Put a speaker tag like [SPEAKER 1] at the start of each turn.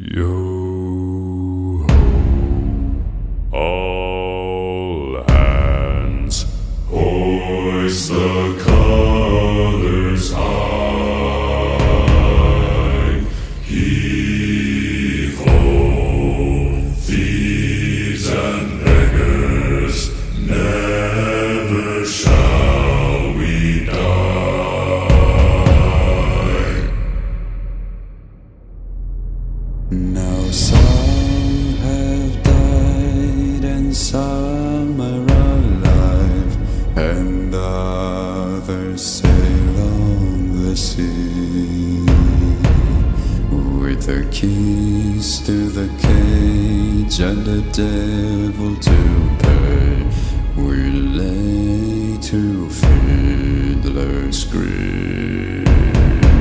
[SPEAKER 1] Yo ho, all hands, hoist the colors high. Heave ho, thieves and beggars, never shall we die. Now some have died and some are alive, and others sail on the sea. With the keys to the cage and the devil to pay, we lay to fiddler's grave.